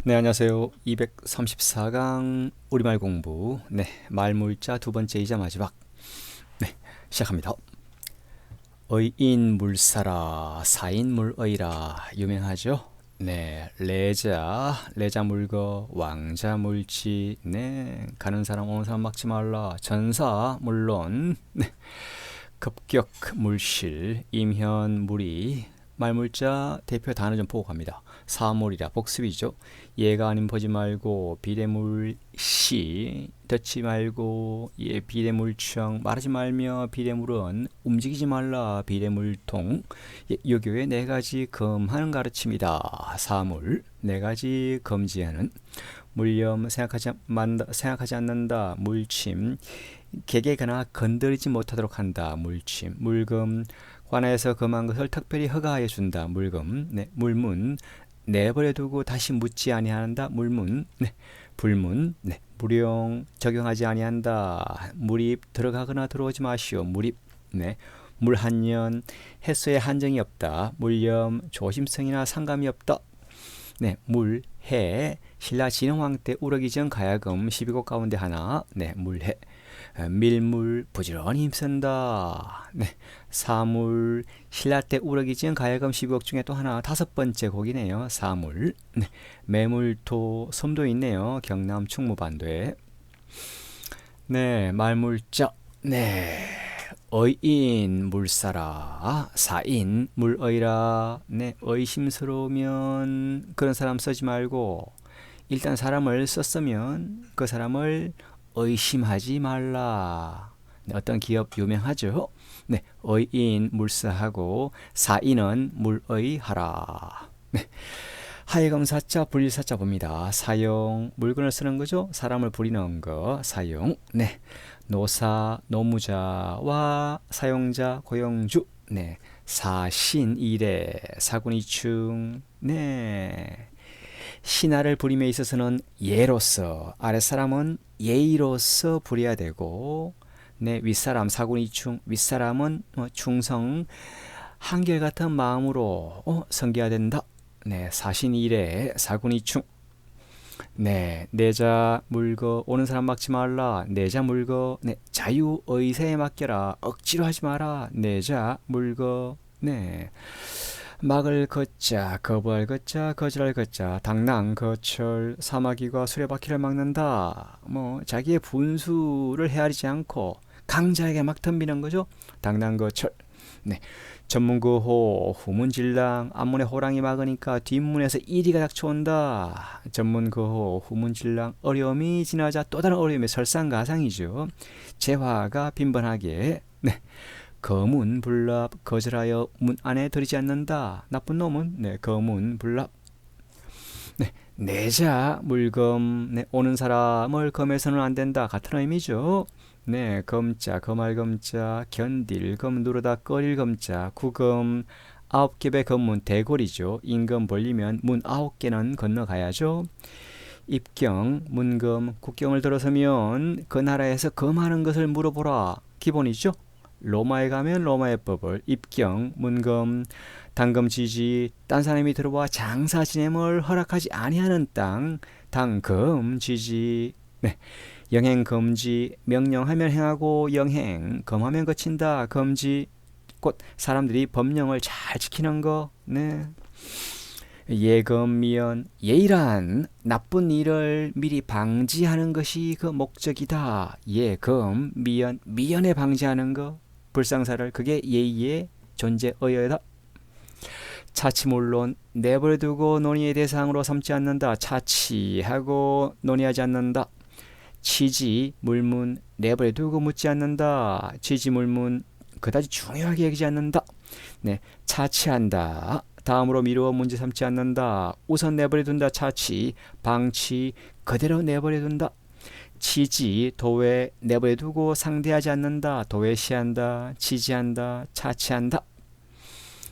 네, 안녕하세요. 234강 우리말 공부. 네, 말물자 두 번째이자 마지막. 네, 시작합니다. 의인물사라 사인물의라 유명하죠? 네, 레자 물거, 왕자 물지. 네, 가는 사람 오는 사람 막지 말라. 전사 물론. 네, 급격 물실 임현 물이. 말물자 대표 단어 좀 보고 갑니다. 사물이라 복습이죠. 얘가 아닌 보지 말고 비례물 시 듣지 말고 예 비례물청 말하지 말며 비례물은 움직이지 말라 비례물통 예, 요교의 네 가지 금하는 가르침이다. 사물 네 가지 금지하는 물염 생각하지 않는다 물침 개개가나 건드리지 못하도록 한다. 물침 물금 관하에서 금한 것을 특별히 허가하여 준다. 물금 네, 물문 내버려 두고 다시 묻지 아니한다. 물문 네, 불문 네, 무령 적용하지 아니한다. 물입 들어가거나 들어오지 마시오. 물입 네, 물한년 횟수에 한정이 없다. 물염 조심성이나 상감이 없다. 네, 물해 신라 진흥왕 때 우러기 전 가야금 12곡 가운데 하나. 네, 물해 밀물 부지런히 힘쓴다. 네, 사물 신라 때 우러기 전 가야금 12곡 중에 또 하나 다섯 번째 곡이네요. 사물. 네, 매물토 섬도 있네요. 경남 충무반도에. 네, 말물자. 네. 의인 물사라 사인 물의라. 네, 의심스러우면 그런 사람 쓰지 말고 일단 사람을 썼으면 그 사람을 의심하지 말라. 네, 어떤 기업 유명하죠? 네, 의인 물사하고 사인은 물의하라. 네, 하예금사자 불일사자 봅니다. 사용 물건을 쓰는 거죠. 사람을 부리는 거 사용. 네, 노사 노무자와 사용자 고용주. 네, 사신일에 사군이충. 네, 신하를 부림에 있어서는 예로서 아랫사람은 예의로서 부려야 되고 네, 윗사람 사군이충 윗사람은 충성 한결같은 마음으로 섬겨야 된다. 네, 사신일에 사군이충. 네, 내자 물거 오는 사람 막지 말라. 내자 물거 네, 자유의사에 맡겨라. 억지로 하지 마라. 내자 물거 네, 막을 걷자 거부할 걷자 거절할 걷자 당랑 거철 사마귀가 수레바퀴를 막는다. 뭐 자기의 분수를 헤아리지 않고 강자에게 막 덤비는 거죠. 당랑 거철. 네, 전문거호 후문질랑 앞문에 호랑이 막으니까 뒷문에서 이리가 닥쳐온다. 전문거호 후문질랑 어려움이 지나자 또 다른 어려움의 설상가상이죠. 재화가 빈번하게. 네, 거문불납 거절하여 문 안에 들이지 않는다. 나쁜 놈은 네, 거문불납. 네, 내자 물검 네, 오는 사람을 검해서는 안 된다. 같은 의미죠. 네, 검자 검할 검자 견딜 검 누르다 꺼릴 검자 구검 아홉 겹의 검문 대골이죠. 임금 벌리면 문 아홉 개는 건너가야죠. 입경 문검 국경을 들어서면 그 나라에서 검하는 것을 물어보라. 기본이죠. 로마에 가면 로마의 법을 입경 문검 당금지지 딴 사람이 들어와 장사 지냄을 허락하지 아니하는 땅 당금지지. 네, 영행금지 명령하면 행하고 영행 검하면 거친다. 금지 곧 사람들이 법령을 잘 지키는 거. 네, 예금미연 예의란 나쁜 일을 미리 방지하는 것이 그 목적이다. 예금미연 미연에 방지하는 거 불상사를 그게 예의의 존재의어다. 차치 물론 내버려두고 논의의 대상으로 삼지 않는다. 차치하고 논의하지 않는다. 치지 물문 내버려두고 묻지 않는다. 치지 물문 그다지 중요하게 여기지 않는다. 네, 차치한다. 다음으로 미루어 문제 삼지 않는다. 우선 내버려둔다. 차치 방치 그대로 내버려둔다. 치지 도외 내버려두고 상대하지 않는다. 도외시한다. 치지한다. 차치한다.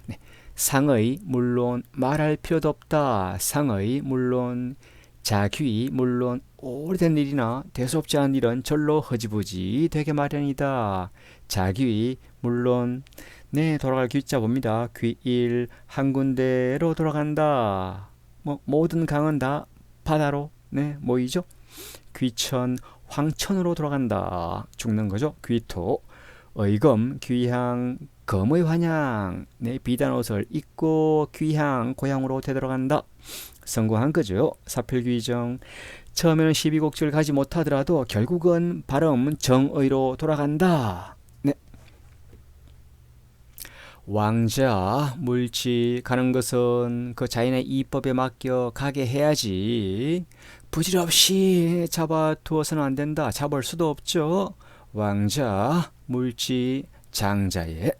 네, 상의 물론 말할 필요도 없다. 상의 물론 자귀 물론 오래된 일이나 대수롭지 않은 일은 절로 허지부지 되게 마련이다. 자귀 물론 네, 돌아갈 귀자 봅니다. 귀일 한 군데로 돌아간다. 뭐 모든 강은 다 바다로 네, 모이죠. 귀천, 황천으로 돌아간다. 죽는 거죠. 귀토, 의검, 귀향, 검의 환향. 네, 비단 옷을 입고 귀향, 고향으로 되돌아간다. 성공한 거죠. 사필귀정. 처음에는 12곡지를 가지 못하더라도 결국은 발음 정의로 돌아간다. 네. 왕자, 물지 가는 것은 그 자연의 이법에 맡겨 가게 해야지. 부질없이 잡아두어서는 안 된다. 잡을 수도 없죠. 왕자, 물지, 장자의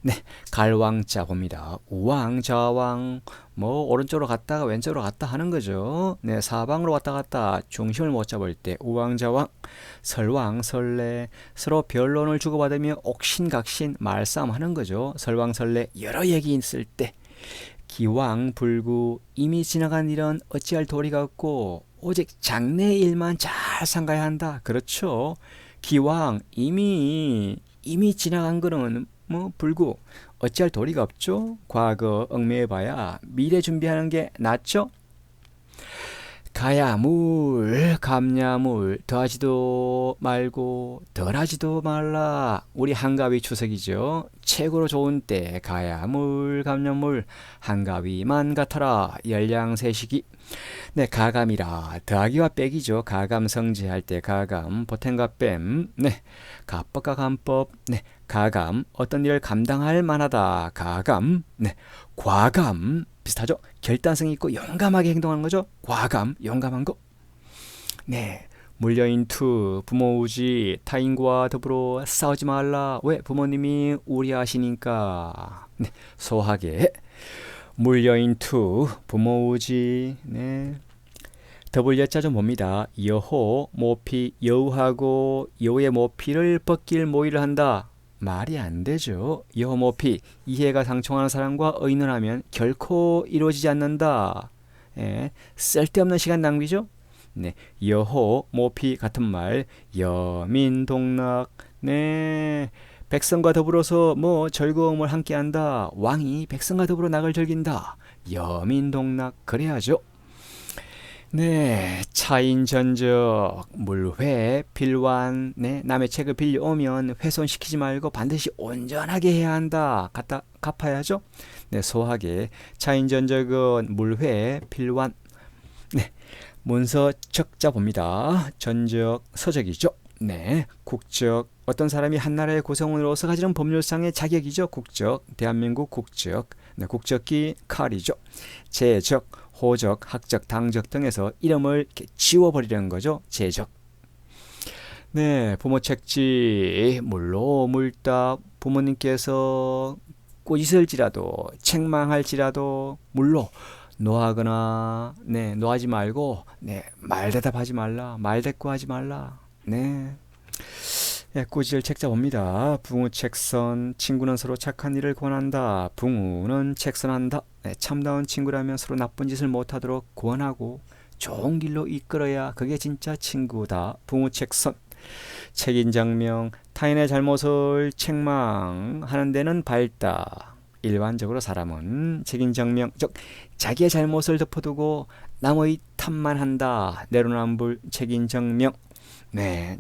네, 갈왕자 봅니다. 우왕, 좌왕, 뭐 오른쪽으로 갔다가 왼쪽으로 갔다 하는 거죠. 네, 사방으로 왔다 갔다 중심을 못 잡을 때 우왕, 좌왕, 설왕, 설래, 서로 변론을 주고받으며 옥신각신 말싸움 하는 거죠. 설왕, 설래 여러 얘기 있을 때 기왕, 불구, 이미 지나간 일은 어찌할 도리가 없고 오직 장래 일만 잘 삼가야 한다. 그렇죠. 기왕, 이미 지나간 거는 뭐 불구 어찌할 도리가 없죠. 과거 얽매여봐야 미래 준비하는 게 낫죠. 가야물, 감야물, 더하지도 말고 덜하지도 말라. 우리 한가위 추석이죠. 최고로 좋은 때 가야물, 감야물, 한가위만 같아라. 열량세시기. 네, 가감이라 더하기와 빼기죠. 가감성제할 때 가감, 보탬과 뺨. 네, 가법과 감법. 네, 가감, 어떤 일을 감당할 만하다. 가감. 네, 과감 비슷하죠. 결단성 있고 용감하게 행동하는 거죠. 과감, 용감한 거. 네, 물려인투, 부모 우지, 타인과 더불어 싸우지 말라. 왜? 부모님이 우려하시니까. 네, 소하게. 물려인투, 부모 우지. 네, 더블 여자 좀 봅니다. 여호, 모피, 여우하고 여우의 모피를 벗길 모의를 한다. 말이 안 되죠. 여호, 모피, 이해가 상충하는 사람과 의논하면 결코 이루어지지 않는다. 예, 쓸데없는 시간 낭비죠. 네, 여호, 모피 같은 말. 여민동락. 네, 백성과 더불어서 뭐 즐거움을 함께한다. 왕이 백성과 더불어 낙을 즐긴다. 여민동락 그래야죠. 네, 차인전적, 물회, 필완. 네, 남의 책을 빌려오면 훼손시키지 말고 반드시 온전하게 해야 한다. 갖다 갚아야죠. 네, 소하게. 차인전적은 물회, 필완. 네, 문서 적자 봅니다. 전적, 서적이죠. 네, 국적. 어떤 사람이 한 나라의 구성원으로서 가지는 법률상의 자격이죠. 국적, 대한민국 국적. 네, 국적기 칼이죠. 제적, 호적, 학적, 당적 등에서 이름을 이렇게 지워버리려는 거죠. 제적. 네, 부모 책지, 물로 물다. 부모님께서 꾸짖을지라도 책망할지라도 물로 노하거나 네, 노하지 말고 네, 말대답하지 말라. 말대꾸하지 말라. 네. 예, 꾸짖을 책자 봅니다. 붕우 책선, 친구는 서로 착한 일을 권한다. 붕우는 책선한다. 네, 참다운 친구라면 서로 나쁜 짓을 못하도록 권하고 좋은 길로 이끌어야 그게 진짜 친구다. 붕우 책선. 책임장명, 타인의 잘못을 책망하는 데는 밝다. 일반적으로 사람은 책임장명, 즉 자기의 잘못을 덮어두고 남의 탓만 한다. 내로남불 책임장명. 네,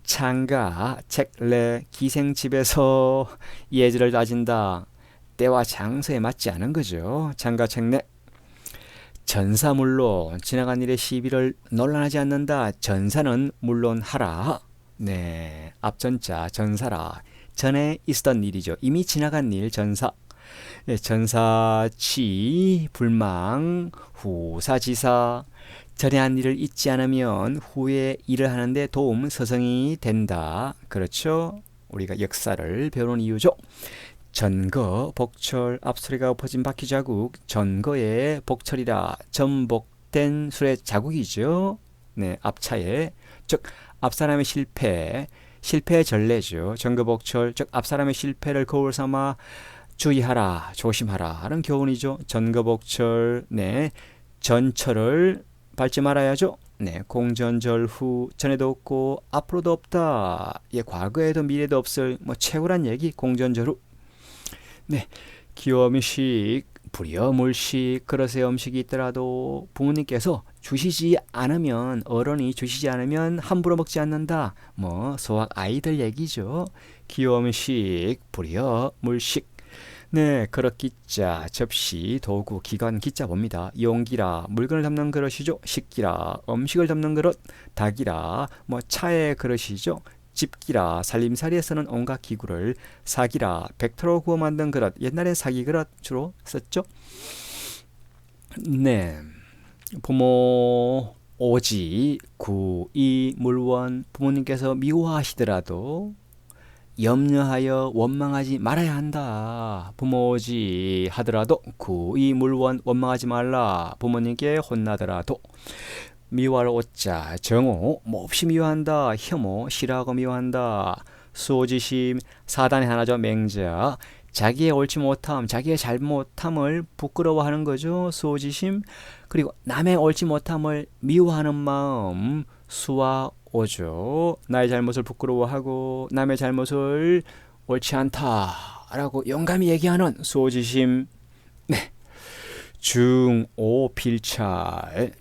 창가, 책래, 기생집에서 예절을 따진다. 때와 장소에 맞지 않은 거죠. 창가, 책래. 전사물론 지나간 일의 시비를 논란하지 않는다. 전사는 물론 하라. 네, 앞전자 전사라. 전에 있었던 일이죠. 이미 지나간 일 전사. 네, 전사치, 불망, 후사지사. 전에 한 일을 잊지 않으면 후에 일을 하는데 도움, 서성이 된다. 그렇죠? 우리가 역사를 배우는 이유죠. 전거, 복철, 앞소리가 엎어진 바퀴 자국, 전거의 복철이라 전복된 술의 자국이죠. 네, 앞차에, 즉 앞사람의 실패의 전례죠. 전거, 복철, 즉 앞사람의 실패를 거울 삼아 주의하라, 조심하라 하는 교훈이죠. 전거, 복철, 네, 전철을 밟지 말아야죠. 네, 공전절후, 전에도 없고 앞으로도 없다. 예, 과거에도 미래도 없을 뭐 최고란 얘기. 공전절후. 네, 기염식, 불여 물식 그릇에 음식이 있더라도 부모님께서 주시지 않으면 어른이 주시지 않으면 함부로 먹지 않는다. 뭐 소학 아이들 얘기죠. 기음식 불여 물식. 네, 그릇 기자 접시 도구 기관 기자 봅니다. 용기라 물건을 담는 그릇이죠. 식기라 음식을 담는 그릇. 닭이라 뭐 차의 그릇이죠. 집기라 살림살이에 쓰는 온갖 기구를. 사기라 벡터로 구워 만든 그릇. 옛날엔 사기 그릇 주로 썼죠. 네, 부모 오지 구이 물원 부모님께서 미워하시더라도 염려하여 원망하지 말아야 한다. 부모지 하더라도 구이 물원 원망하지 말라. 부모님께 혼나더라도 미워할 오자 정오 몹시 미워한다. 혐오 싫어하고 미워한다. 수호지심 사단의 하나죠. 맹자 자기의 옳지 못함 자기의 잘못함을 부끄러워하는 거죠. 수호지심. 그리고 남의 옳지 못함을 미워하는 마음 수와오죠. 나의 잘못을 부끄러워하고 남의 잘못을 옳지 않다라고 용감히 얘기하는 수호지심. 네, 중호필찰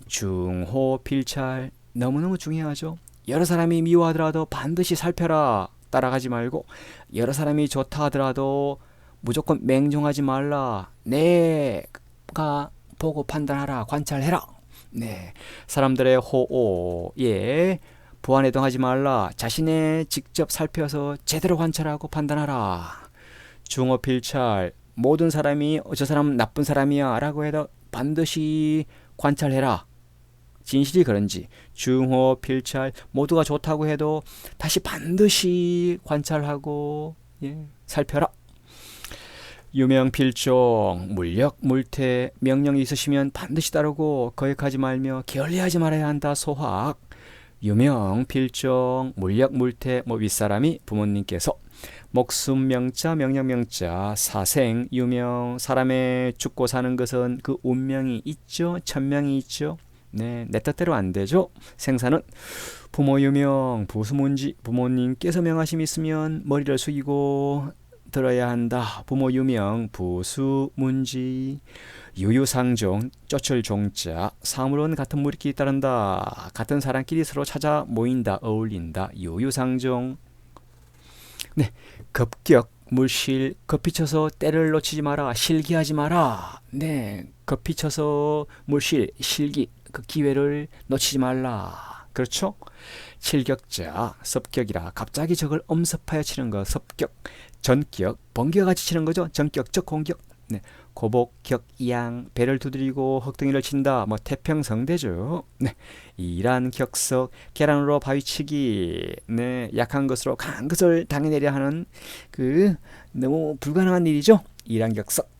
중호필찰 너무너무 중요하죠. 여러 사람이 미워하더라도 반드시 살펴라. 따라가지 말고 여러 사람이 좋다 하더라도 무조건 맹종하지 말라. 내가 보고 판단하라. 관찰해라. 네, 사람들의 호오에 부안해동하지 말라. 자신의 직접 살펴서 제대로 관찰하고 판단하라. 중호필찰 모든 사람이 저 사람 나쁜 사람이야 라고 해도 반드시 관찰해라. 진실이 그런지. 중호필찰 모두가 좋다고 해도 다시 반드시 관찰하고 살펴라. 유명필종 물력 물태 명령이 있으시면 반드시 따르고 거역하지 말며 게을리하지 말아야 한다. 소학. 유명필종 물력 물태 윗사람이 부모님께서 목숨 명자 명령 명자 사생 유명 사람의 죽고 사는 것은 그 운명이 있죠. 천명이 있죠. 네, 내 뜻대로 안 되죠. 생사는 부모 유명 부수문지 부모님께서 명하심이 있으면 머리를 숙이고 들어야 한다. 부모 유명 부수문지 유유상종 쫓을 종자 사물은 같은 무리끼리 따른다. 같은 사람끼리 서로 찾아 모인다. 어울린다. 유유상종. 네, 급격 물실 급히쳐서 때를 놓치지 마라. 실기하지 마라. 네, 급히쳐서 물실 실기 그 기회를 놓치지 말라. 그렇죠? 칠격자 섭격이라 갑자기 적을 엄습하여 치는 거 섭격. 전격 번개같이 치는 거죠. 전격적 공격. 네, 고복격 이양 배를 두드리고 흙덩이를 친다. 뭐 태평성대죠. 네, 이란 격석 계란으로 바위치기. 네, 약한 것으로 강한 것을 당해내려 하는 그 너무 불가능한 일이죠. 이란 격석.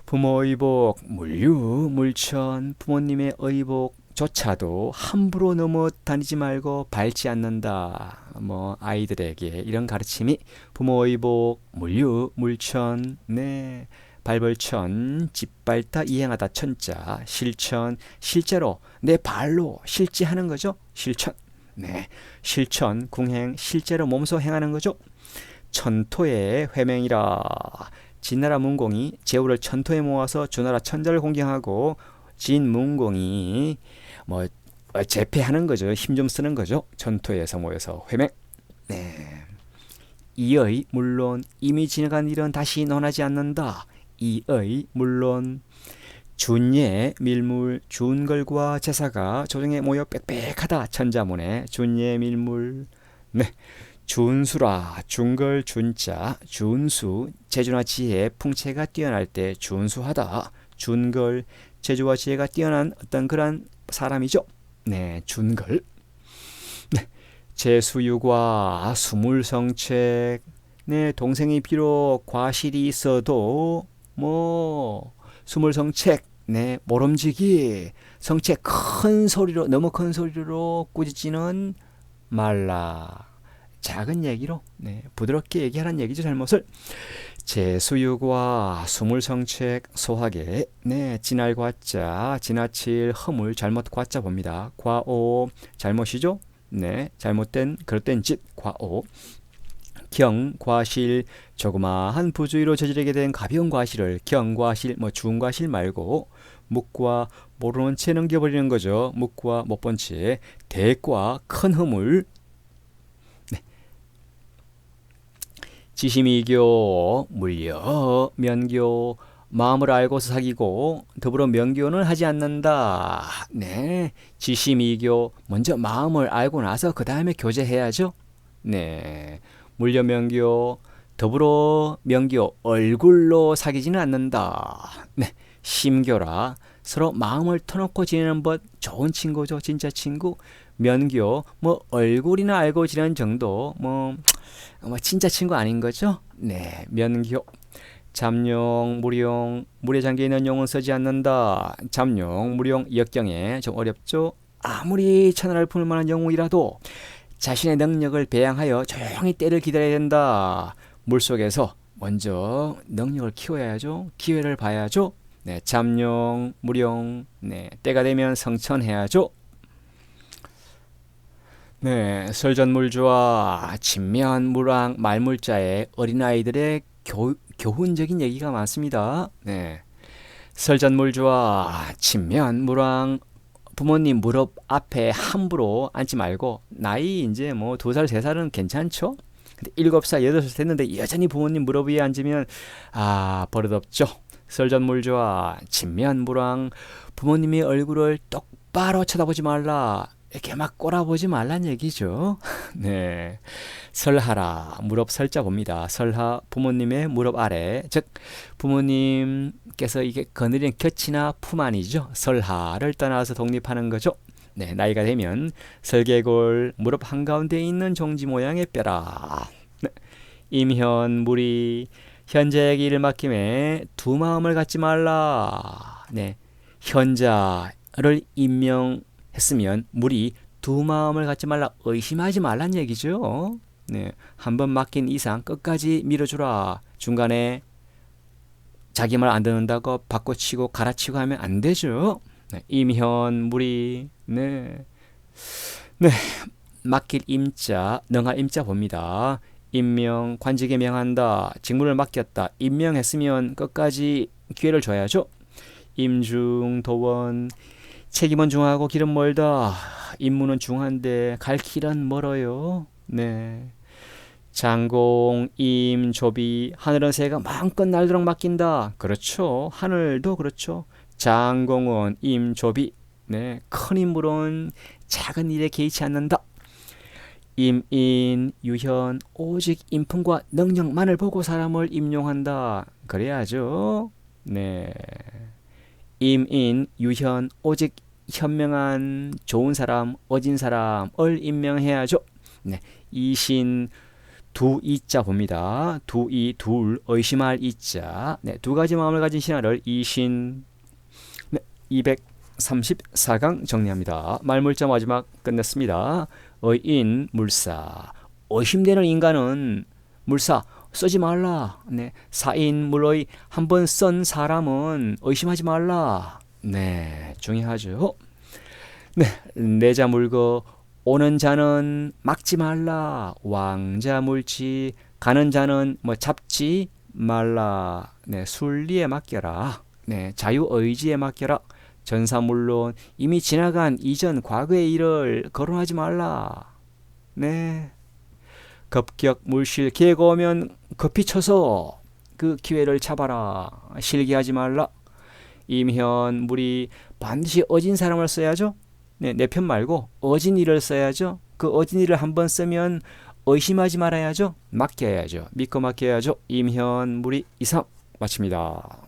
부모 의복 물유 물천 부모님의 의복조차도 함부로 넘어 다니지 말고 밟지 않는다. 뭐 아이들에게 이런 가르침이 부모 의복 물유 물천. 네, 발벌천 짓밟다 이행하다 천자 실천 실제로 내 발로 실제하는 거죠. 실천. 네, 실천 궁행 실제로 몸소 행하는 거죠. 천토의 회맹이라 진나라 문공이 제후를 천토에 모아서 주나라 천자를 공경하고 진 문공이 뭐 제패하는 거죠. 힘 좀 쓰는 거죠. 천토에서 모여서 회맹. 네, 이의 물론 이미 지나간 일은 다시 논하지 않는다. 이의 물론 준예 밀물 준걸과 제사가 조정에 모여 빽빽하다. 천자문에 준예 밀물. 네, 준수라 준걸 준자 준수 재주나 지혜 풍채가 뛰어날 때 준수하다. 준걸 재주와 지혜가 뛰어난 어떤 그런 사람이죠. 네, 준걸. 네, 재수유과 수물성책. 네, 동생이 비록 과실이 있어도 뭐 수물성책. 네, 모름지기 성책 큰 소리로 너무 큰 소리로 꾸짖지는 말라. 작은 얘기로 네, 부드럽게 얘기하라는 얘기죠. 잘못을. 재수유과 수물성책 소하게. 네, 지날 과자 지나칠 허물 잘못 과자 봅니다. 과오 잘못이죠. 네, 잘못된 그릇된 짓 과오. 경과실 조그마한 부주의로 저지르게 된 가벼운 과실을 경과실 뭐 중과실 말고 묵과 모르는 채 넘겨버리는 거죠. 묵과 못 본 채 대과 큰 허물 지심이교 물려 면교 마음을 알고서 사귀고 더불어 면교는 하지 않는다. 네, 지심이교 먼저 마음을 알고 나서 그 다음에 교제해야죠. 네, 물려 면교 더불어 면교 얼굴로 사귀지는 않는다. 네, 심교라 서로 마음을 터놓고 지내는 것 좋은 친구죠. 진짜 친구. 면교 뭐 얼굴이나 알고 지내는 정도 뭐 진짜 친구 아닌 거죠. 네, 면교 잠룡, 무룡, 물에 잠겨있는 용은 쓰지 않는다. 잠룡, 무룡, 역경에 좀 어렵죠. 아무리 천하를 품을 만한 영웅이라도 자신의 능력을 배양하여 조용히 때를 기다려야 된다. 물속에서 먼저 능력을 키워야죠. 기회를 봐야죠. 네, 잠룡, 무룡, 네, 때가 되면 성천해야죠. 네, 설전물주와 진면무랑 말물자의 어린아이들의 교훈적인 얘기가 많습니다. 네, 설전물주와 진면무랑 부모님 무릎 앞에 함부로 앉지 말고 나이 이제 뭐 2살, 3살은 괜찮죠? 근데 7살, 8살 됐는데 여전히 부모님 무릎 위에 앉으면 버릇없죠. 설전물주와 진면무랑 부모님의 얼굴을 똑바로 쳐다보지 말라. 이렇게 막 꼬라보지 말란 얘기죠. 네, 설하라 무릎 설자 봅니다. 설하 부모님의 무릎 아래, 즉 부모님께서 이게 거느린 곁이나 품 안이죠. 설하를 떠나서 독립하는 거죠. 네, 나이가 되면 설계골 무릎 한가운데 있는 종지 모양의 뼈라. 네, 임현무리 현자에게 일을 맡김에 두 마음을 갖지 말라. 네, 현자를 임명했으면 무리 두 마음을 갖지 말라. 의심하지 말란 얘기죠. 네, 한번 맡긴 이상 끝까지 밀어주라. 중간에 자기 말 안 듣는다고 바꿔치고 갈아치고 하면 안 되죠. 네, 임현무리. 네, 맡길 임자, 능할 임자 봅니다. 임명, 관직에 명한다. 직무를 맡겼다. 임명했으면 끝까지 기회를 줘야죠. 임중, 도원, 책임은 중하고 길은 멀다. 임무는 중한데 갈 길은 멀어요. 네. 장공, 임, 조비, 하늘은 새가 마음껏 날도록 맡긴다. 그렇죠. 하늘도 그렇죠. 장공은 임, 조비. 네. 큰 임무론 작은 일에 개의치 않는다. 임인, 유현, 오직 인품과 능력만을 보고 사람을 임용한다. 그래야죠. 네. 임인, 유현, 오직 현명한 좋은 사람, 어진 사람을 임명해야죠. 네. 이신, 두 이자 봅니다. 두 이, 둘, 의심할 이자. 네. 두 가지 마음을 가진 신하를 이신. 네. 234강 정리합니다. 말물자 마지막 끝냈습니다. 의인, 물사. 의심되는 인간은 물사 쓰지 말라. 네. 사인, 물의 한번 쓴 사람은 의심하지 말라. 네, 중요하죠. 네, 내자 물거 오는 자는 막지 말라. 왕자 물지 가는 자는 뭐 잡지 말라. 네, 순리에 맡겨라. 네, 자유 의지에 맡겨라. 전사 물론 이미 지나간 이전 과거의 일을 거론하지 말라. 네. 급격 물실 기회가 오면 급히 쳐서 그 기회를 잡아라. 실기하지 말라. 임현 무리 반드시 어진 사람을 써야죠. 네, 내 편 말고 어진 일을 써야죠. 그 어진 일을 한번 쓰면 의심하지 말아야죠. 맡겨야죠. 믿고 맡겨야죠. 임현 무리 이상 마칩니다.